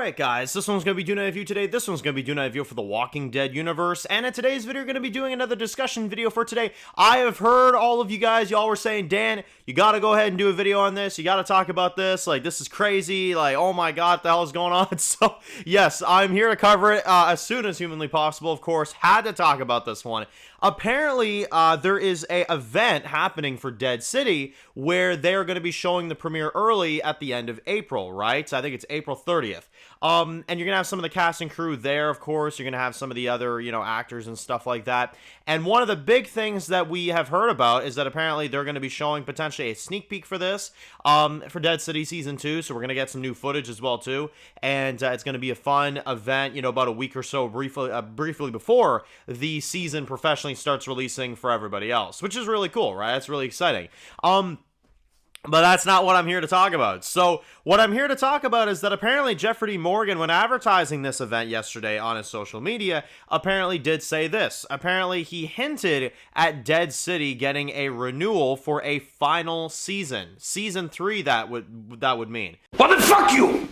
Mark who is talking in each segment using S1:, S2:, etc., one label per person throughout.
S1: Alright guys, this one's going to be doing a review today, this one's going to be doing a review for the Walking Dead universe, and in today's video we're going to be doing another discussion video for today. I have heard all of you guys, y'all were saying, Dan, you got to go ahead and do a video on this, you got to talk about this, like this is crazy, like oh my god, what the hell is going on? So yes, I'm here to cover it as soon as humanly possible, of course, had to talk about this one. Apparently, there is a event happening for Dead City where they're going to be showing the premiere early at the end of April, right? So I think it's April 30th. And you're going to have some of the cast and crew there, of course. You're going to have some of the other, actors and stuff like that. And one of the big things that we have heard about is that apparently they're going to be showing potentially a sneak peek for this, for Dead City Season 2. So we're going to get some new footage as well, too. And it's going to be a fun event, about a week or so briefly before the season professionally starts releasing for everybody else, which is really cool, right? That's really exciting. But that's not what I'm here to talk about. So what I'm here to talk about is that apparently Jeffrey D. Morgan, when advertising this event yesterday on his social media, apparently did say this. Apparently he hinted at Dead City getting a renewal for a final season. Season 3, that would mean.
S2: Well, then fuck you!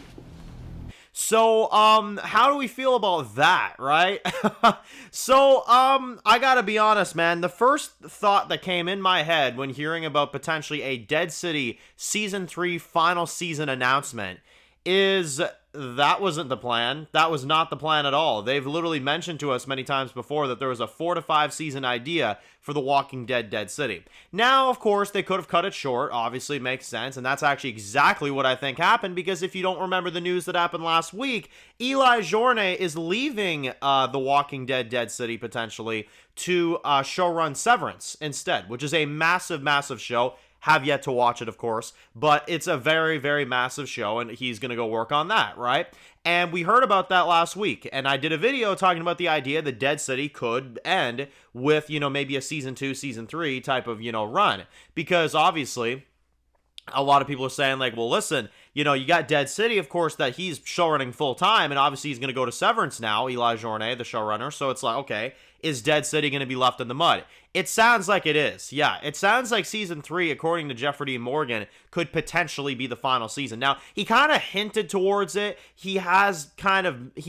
S1: So, how do we feel about that, right? So, I gotta be honest, man. The first thought that came in my head when hearing about potentially a Dead City Season 3 final season announcement is that wasn't the plan. That was not the plan at all. They've literally mentioned to us many times before that there was a 4 to 5 season idea for The Walking Dead Dead City. Now, of course, they could have cut it short. Obviously, it makes sense. And that's actually exactly what I think happened, because if you don't remember the news that happened last week, Eli Journe is leaving The Walking Dead Dead City potentially to showrun Severance instead, which is a massive, massive show. Have yet to watch it, of course, but it's a very, very massive show, and he's going to go work on that, right? And we heard about that last week, and I did a video talking about the idea that Dead City could end with, maybe a Season 2, Season 3 type of, run, because obviously a lot of people are saying, like, well, listen, you got Dead City, of course, that he's showrunning full-time, and obviously he's going to go to Severance now, Eli Journe, the showrunner, so it's like, okay, is Dead City going to be left in the mud? It sounds like it is, yeah. It sounds like Season 3, according to Jeffrey D. Morgan, could potentially be the final season. Now, he kind of hinted towards it. He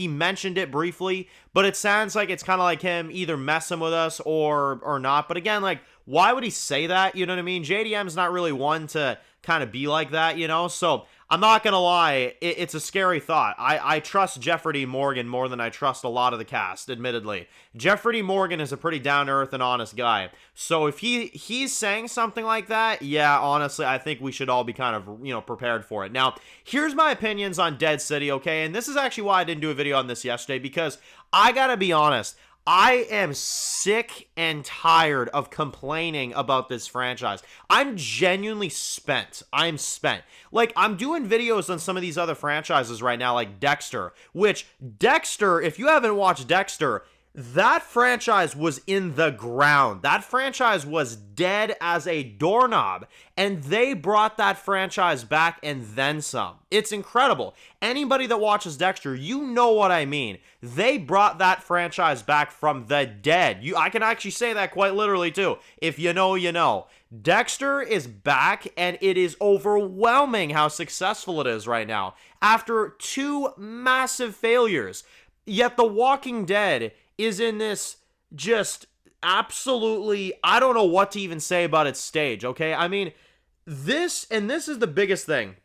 S1: mentioned it briefly, but it sounds like it's kind of like him either messing with us or not. But again, like, why would he say that? You know what I mean? JDM's not really one to kind of be like that, So I'm not going to lie, it's a scary thought. I trust Jeffrey D. Morgan more than I trust a lot of the cast, admittedly. Jeffrey D. Morgan is a pretty down-to-earth and honest guy. So if he's saying something like that, yeah, honestly, I think we should all be kind of, prepared for it. Now, here's my opinions on Dead City, okay? And this is actually why I didn't do a video on this yesterday, because I gotta be honest, I am sick and tired of complaining about this franchise. I'm genuinely spent. I'm spent. Like, I'm doing videos on some of these other franchises right now, like Dexter, which Dexter, if you haven't watched Dexter, that franchise was in the ground. That franchise was dead as a doorknob, and they brought that franchise back and then some. It's incredible. Anybody that watches Dexter, you know what I mean. They brought that franchise back from the dead. I can actually say that quite literally too. If you know, you know. Dexter is back, and it is overwhelming how successful it is right now after 2 massive failures. Yet The Walking Dead is in this just absolutely, I don't know what to even say about its stage, okay? I mean, this is the biggest thing.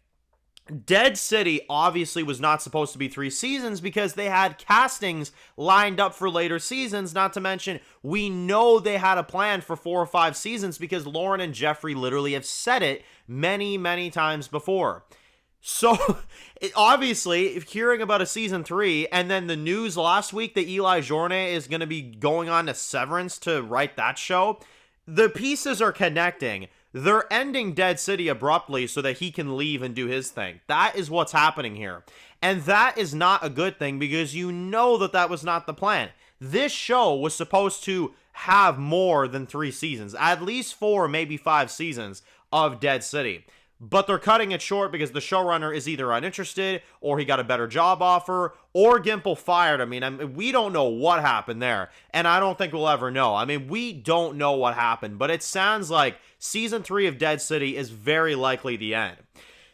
S1: Dead City obviously was not supposed to be 3 seasons because they had castings lined up for later seasons, not to mention we know they had a plan for 4 or 5 seasons because Lauren and Jeffrey literally have said it many, many times before. So, obviously, hearing about a Season 3, and then the news last week that Eli Journe is going to be going on to Severance to write that show, the pieces are connecting. They're ending Dead City abruptly so that he can leave and do his thing. That is what's happening here. And that is not a good thing, because you know that was not the plan. This show was supposed to have more than 3 seasons, at least 4, maybe 5 seasons of Dead City. But they're cutting it short because the showrunner is either uninterested, or he got a better job offer, or Gimple fired him. I mean, we don't know what happened there, and I don't think we'll ever know. I mean, we don't know what happened, but it sounds like Season 3 of Dead City is very likely the end.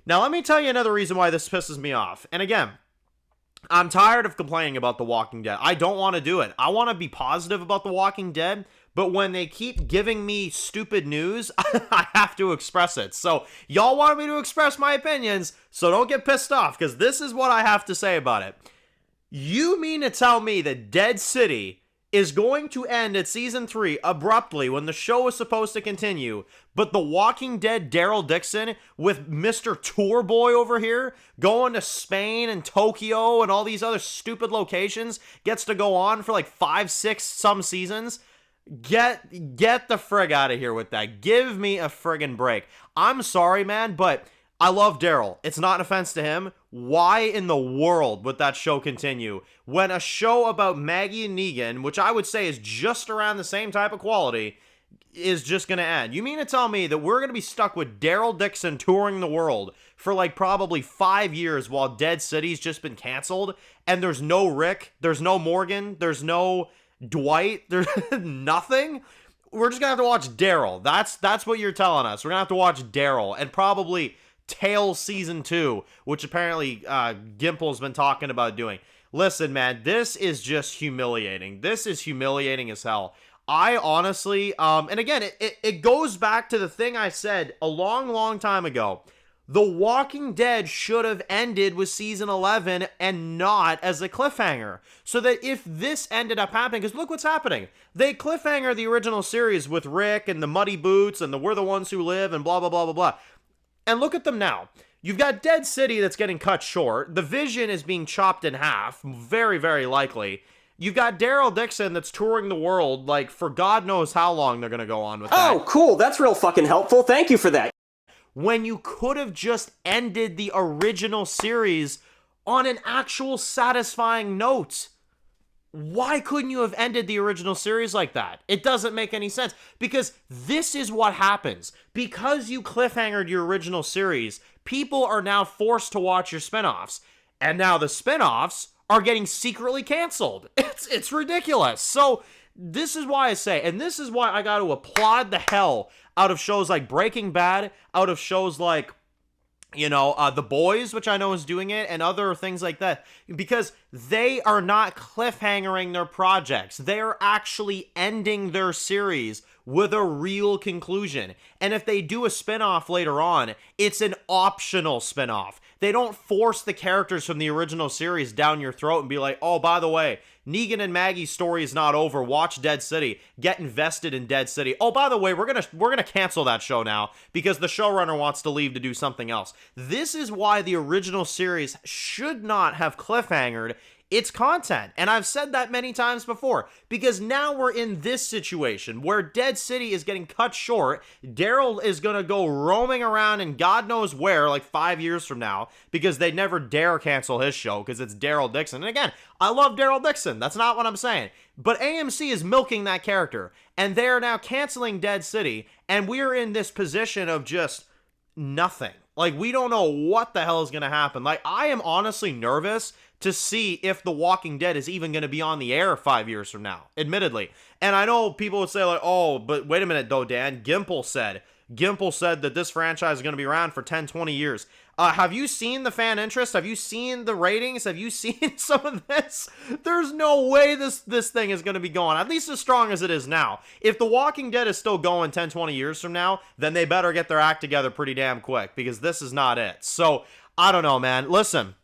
S1: Now, let me tell you another reason why this pisses me off. And again, I'm tired of complaining about The Walking Dead. I don't want to do it. I want to be positive about The Walking Dead, but when they keep giving me stupid news, I have to express it. So, y'all want me to express my opinions, so don't get pissed off, because this is what I have to say about it. You mean to tell me that Dead City is going to end at season 3 abruptly when the show is supposed to continue, but The Walking Dead Daryl Dixon with Mr. Tour Boy over here going to Spain and Tokyo and all these other stupid locations gets to go on for like 5, 6 some seasons? Get the frig out of here with that. Give me a friggin' break. I'm sorry, man, but I love Daryl. It's not an offense to him. Why in the world would that show continue when a show about Maggie and Negan, which I would say is just around the same type of quality, is just going to end? You mean to tell me that we're going to be stuck with Daryl Dixon touring the world for like probably 5 years while Dead City's just been canceled, and there's no Rick, there's no Morgan, there's no Dwight, there's nothing? We're just going to have to watch Daryl. That's what you're telling us. We're going to have to watch Daryl and probably Tales Season 2, which apparently Gimple's been talking about doing. Listen, man, this is just humiliating. This is humiliating as hell. I honestly, and again, it goes back to the thing I said a long time ago. The Walking Dead should have ended with season 11 and not as a cliffhanger. So that if this ended up happening, because look what's happening. They cliffhanger the original series with Rick and the Muddy Boots and the We're the Ones Who Live and blah, blah, blah, blah, blah. And look at them now. You've got Dead City that's getting cut short. The Vision is being chopped in half, very, very likely. You've got Daryl Dixon that's touring the world, like, for God knows how long they're going to go on with that.
S2: Oh, cool. That's real fucking helpful. Thank you for that.
S1: When you could have just ended the original series on an actual satisfying note. Why couldn't you have ended the original series like that? It doesn't make any sense, because this is what happens. Because you cliffhangered your original series, people are now forced to watch your spinoffs, and now the spinoffs are getting secretly canceled. It's ridiculous. So this is why I say, and this is why I got to applaud the hell out of shows like Breaking Bad, out of shows like, you know, The Boys, which I know is doing it, and other things like that, because they are not cliffhangering their projects. They're actually ending their series with a real conclusion. And if they do a spinoff later on, it's an optional spinoff. They don't force the characters from the original series down your throat and be like, oh, by the way, Negan and Maggie's story is not over. Watch Dead City. Get invested in Dead City. Oh, by the way, we're gonna cancel that show now because the showrunner wants to leave to do something else. This is why the original series should not have cliffhangered its content. And I've said that many times before, because now we're in this situation where Dead City is getting cut short. Daryl is going to go roaming around in God knows where, like 5 years from now, because they never dare cancel his show because it's Daryl Dixon. And again, I love Daryl Dixon. That's not what I'm saying. But AMC is milking that character, and they are now canceling Dead City, and we're in this position of just nothing. Like, we don't know what the hell is going to happen. Like, I am honestly nervous to see if The Walking Dead is even going to be on the air 5 years from now, admittedly. And I know people would say, like, oh, but wait a minute, though, Dan. Gimple said that this franchise is going to be around for 10, 20 years. Have you seen the fan interest? Have you seen the ratings? Have you seen some of this? There's no way this thing is going to be going, at least as strong as it is now. If The Walking Dead is still going 10, 20 years from now, then they better get their act together pretty damn quick, because this is not it. So, I don't know, man. Listen,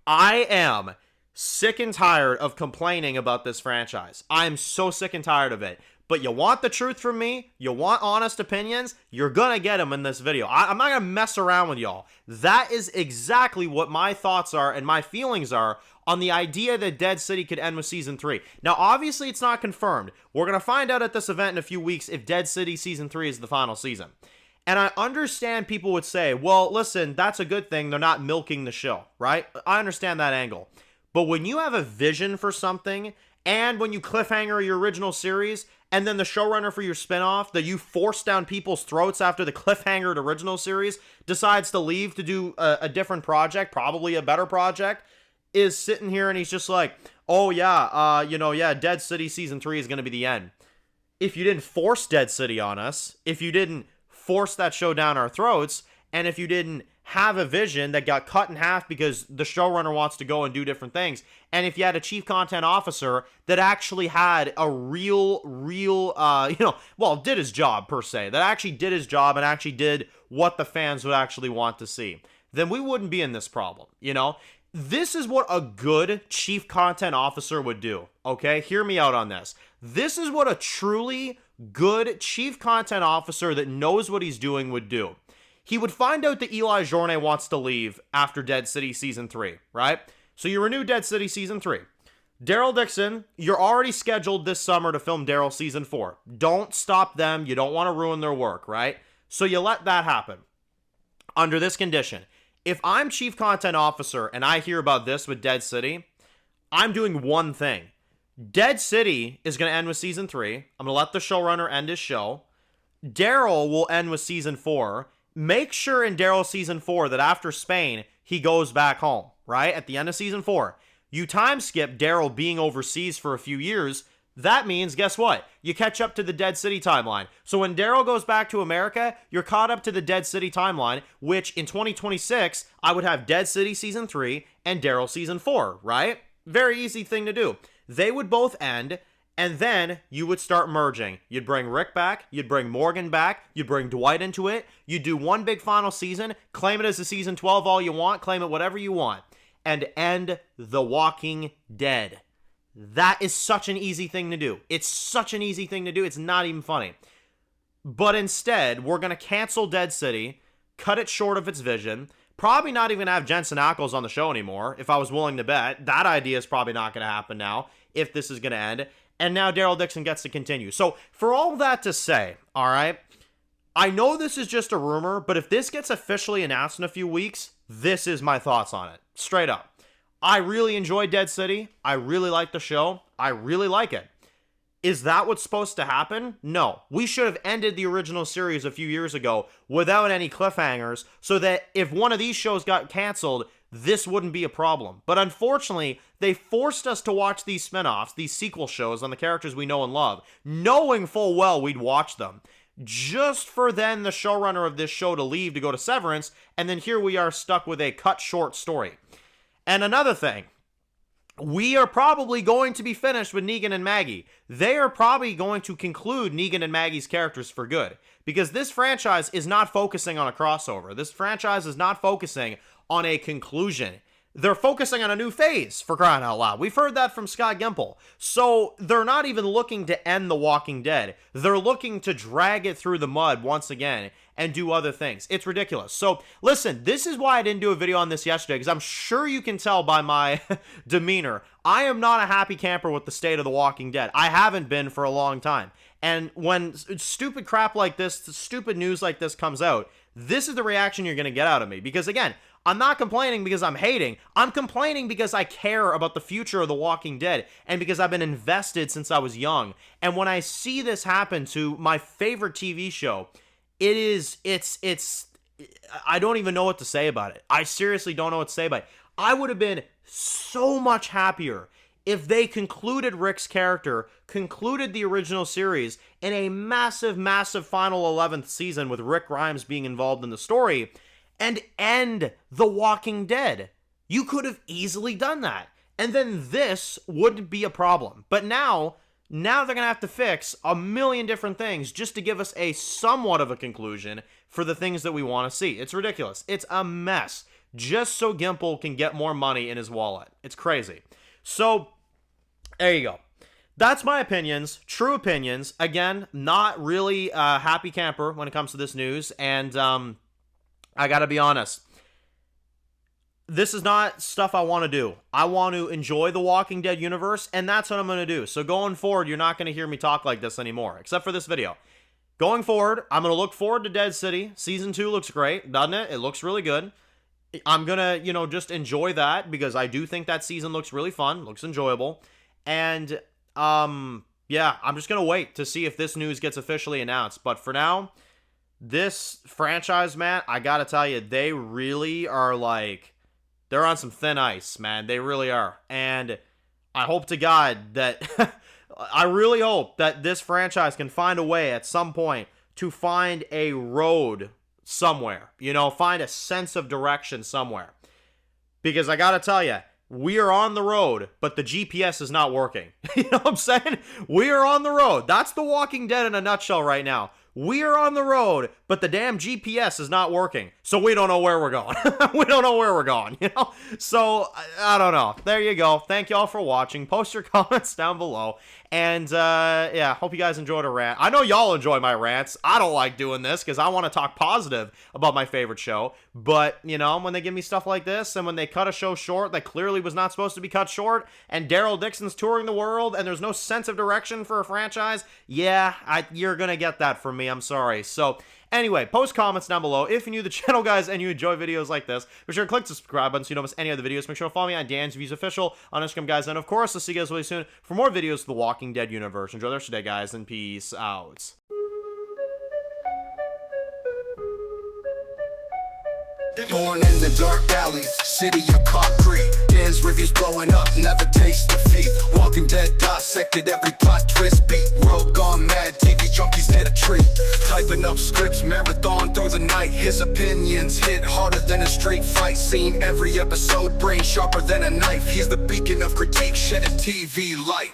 S1: I am sick and tired of complaining about this franchise. I am so sick and tired of it. But you want the truth from me? You want honest opinions? You're gonna get them in this video. I'm not gonna mess around with y'all. That is exactly what my thoughts are and my feelings are on the idea that Dead City could end with Season 3. Now, obviously, it's not confirmed. We're gonna find out at this event in a few weeks if Dead City Season 3 is the final season. And I understand people would say, well, listen, that's a good thing. They're not milking the show, right? I understand that angle. But when you have a vision for something, and when you cliffhanger your original series, and then the showrunner for your spinoff that you force down people's throats after the cliffhangered original series decides to leave to do a different project, probably a better project, is sitting here and he's just like, oh yeah, Dead City Season 3 is going to be the end. If you didn't force Dead City on us, if you didn't force that show down our throats, and if you didn't have a vision that got cut in half because the showrunner wants to go and do different things. And if you had a chief content officer that actually had a real, did his job per se, that actually did his job and actually did what the fans would actually want to see, then we wouldn't be in this problem, This is what a good chief content officer would do, okay? Hear me out on this. This is what a truly good chief content officer that knows what he's doing would do. He would find out that Eli Journe wants to leave after Dead City Season 3, right? So you renew Dead City Season 3. Daryl Dixon, you're already scheduled this summer to film Daryl Season 4. Don't stop them. You don't want to ruin their work, right? So you let that happen. Under this condition, if I'm chief content officer and I hear about this with Dead City, I'm doing one thing. Dead City is going to end with Season 3. I'm going to let the showrunner end his show. Daryl will end with Season 4. Make sure in Daryl Season 4 that after Spain, he goes back home, right? At the end of Season 4. You time skip Daryl being overseas for a few years. That means, guess what? You catch up to the Dead City timeline. So when Daryl goes back to America, you're caught up to the Dead City timeline, which in 2026, I would have Dead City Season 3 and Daryl Season 4, right? Very easy thing to do. They would both end, and then you would start merging. You'd bring Rick back, you'd bring Morgan back, you'd bring Dwight into it, you'd do one big final season, claim it as a Season 12 all you want, claim it whatever you want, and end The Walking Dead. That is such an easy thing to do. It's such an easy thing to do, it's not even funny. But instead, we're going to cancel Dead City, cut it short of its vision, probably not even have Jensen Ackles on the show anymore, if I was willing to bet. That idea is probably not going to happen now, if this is going to end. And now Daryl Dixon gets to continue. So, for all that to say, all right, I know this is just a rumor, but if this gets officially announced in a few weeks, this is my thoughts on it. Straight up. I really enjoy Dead City. I really like the show. I really like it. Is that what's supposed to happen? No. We should have ended the original series a few years ago without any cliffhangers so that if one of these shows got canceled, this wouldn't be a problem. But unfortunately, they forced us to watch these spin-offs, these sequel shows on the characters we know and love, knowing full well we'd watch them, just for then the showrunner of this show to leave to go to Severance, and then here we are stuck with a cut short story. And another thing, we are probably going to be finished with Negan and Maggie. They are probably going to conclude Negan and Maggie's characters for good, because this franchise is not focusing on a crossover. This franchise is not focusing on a conclusion. They're focusing on a new phase, for crying out loud. We've heard that from Scott Gimple. So they're not even looking to end The Walking Dead. They're looking to drag it through the mud once again and do other things. It's ridiculous. So listen, this is why I didn't do a video on this yesterday, because I'm sure you can tell by my demeanor. I am not a happy camper with the state of The Walking Dead. I haven't been for a long time. And when stupid crap like this, stupid news like this comes out, this is the reaction you're going to get out of me. Because again, I'm not complaining because I'm hating. I'm complaining because I care about the future of The Walking Dead and because I've been invested since I was young. And when I see this happen to my favorite TV show, it's I don't even know what to say about it. I seriously don't know what to say about it. I would have been so much happier if they concluded Rick's character, concluded the original series in a massive, massive final 11th season with Rick Grimes being involved in the story, and end The Walking Dead. You could have easily done that. And then this wouldn't be a problem. But now they're going to have to fix a million different things just to give us a somewhat of a conclusion for the things that we want to see. It's ridiculous. It's a mess. Just so Gimple can get more money in his wallet. It's crazy. So, there you go. That's my opinions, true opinions. Again, not really a happy camper when it comes to this news. And I gotta be honest, this is not stuff I want to do. I want to enjoy the Walking Dead universe, and that's what I'm going to do. So going forward, you're not going to hear me talk like this anymore, except for this video. Going forward, I'm going to look forward to Dead City. Season 2 looks great, doesn't it? It looks really good. I'm going to, just enjoy that because I do think that season looks really fun, looks enjoyable. And, yeah, I'm just going to wait to see if this news gets officially announced. But for now, this franchise, man, I got to tell you, they really are they're on some thin ice, man. They really are. And I hope to God that, I really hope that this franchise can find a way at some point to find a road somewhere. You know, find a sense of direction somewhere. Because I gotta tell you, we are on the road, but the GPS is not working. You know what I'm saying? We are on the road. That's The Walking Dead in a nutshell right now. We are on the road, but the damn GPS is not working. So we don't know where we're going. We don't know where we're going, you know? So, I don't know. There you go. Thank y'all for watching. Post your comments down below. And, yeah, hope you guys enjoyed a rant. I know y'all enjoy my rants. I don't like doing this because I want to talk positive about my favorite show. But, you know, when they give me stuff like this and when they cut a show short that clearly was not supposed to be cut short and Daryl Dixon's touring the world and there's no sense of direction for a franchise, yeah, you're going to get that from me. I'm sorry. So, anyway, post comments down below. If you're new to the channel, guys, and you enjoy videos like this, be sure to click the subscribe button so you don't miss any other videos. Make sure to follow me on Dan's Views Official on Instagram, guys. And, of course, I'll see you guys really soon for more videos of the Walking Dead universe. Enjoy the rest of your day, guys, and peace out.
S3: Born in the dark alleys, city of concrete. Dan's reviews blowing up, never taste defeat. Walking Dead dissected every plot twist. Beat rogue gone mad, TV junkies hit a treat. Typing up scripts, marathon through the night. His opinions hit harder than a street fight scene. Every episode, brain sharper than a knife. He's the beacon of critique, shedding TV light.